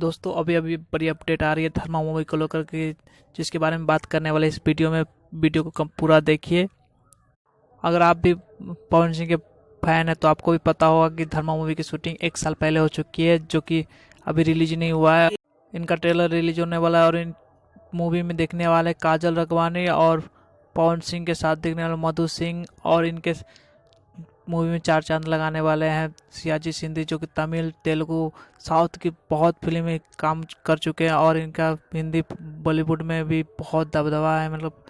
दोस्तों अभी अभी बड़ी अपडेट आ रही है धर्मा मूवी को लेकर के, जिसके बारे में बात करने वाले इस वीडियो में। वीडियो को पूरा देखिए। अगर आप भी पवन सिंह के फैन है तो आपको भी पता होगा कि धर्मा मूवी की शूटिंग 1 साल पहले हो चुकी है, जो कि अभी रिलीज नहीं हुआ है। इनका ट्रेलर रिलीज होने वाला है और इन मूवी में देखने वाले काजल रगवानी और पवन सिंह के साथ देखने वाले मधु सिंह, और इनके मूवी में 4 चांद लगाने वाले हैं सियाजी सिंधी, जो कि तमिल, तेलुगु, साउथ की बहुत फिल्म में काम कर चुके हैं और इनका हिंदी बॉलीवुड में भी बहुत दबदबा है, मतलब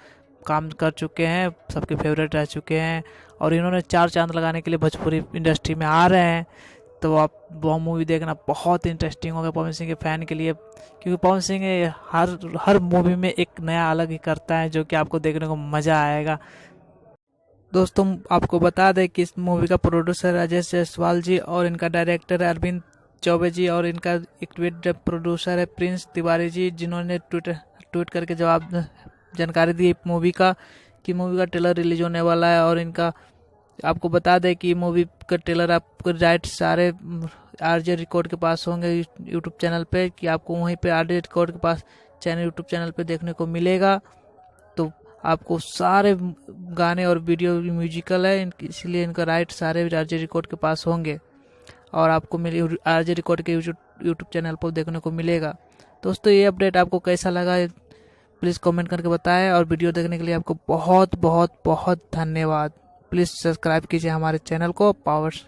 काम कर चुके हैं, सबके फेवरेट रह चुके हैं। और इन्होंने 4 चांद लगाने के लिए भोजपुरी इंडस्ट्री में आ रहे हैं, तो आप वो मूवी देखना बहुत इंटरेस्टिंग होगा पवन सिंह के फ़ैन के लिए, क्योंकि पवन सिंह हर मूवी में एक नया अलग ही करता है, जो कि आपको देखने को मज़ा आएगा। दोस्तों आपको बता दें कि इस मूवी का प्रोड्यूसर राजेश जायसवाल जी और इनका डायरेक्टर है अरविंद चौबे जी, और इनका एक प्रोड्यूसर है प्रिंस तिवारी जी, जिन्होंने ट्वीट करके जवाब जानकारी दी मूवी का कि मूवी का ट्रेलर रिलीज होने वाला है। और इनका आपको बता दें कि मूवी का ट्रेलर आपको राइट सारे आरजे रिकॉर्ड के पास होंगे यूट्यूब चैनल पे, कि आपको वहीं पे आरजे रिकॉर्ड के पास यूट्यूब चैनल पे देखने को मिलेगा। तो आपको सारे गाने और वीडियो म्यूजिकल है, इसलिए इनका राइट सारे आरजे रिकॉर्ड के पास होंगे और आपको आरजे रिकॉर्ड के यूट्यूब चैनल पर देखने को मिलेगा। दोस्तों ये अपडेट आपको कैसा लगा प्लीज़ कमेंट करके बताएं, और वीडियो देखने के लिए आपको बहुत बहुत बहुत धन्यवाद। प्लीज़ सब्सक्राइब कीजिए हमारे चैनल को पावर्स।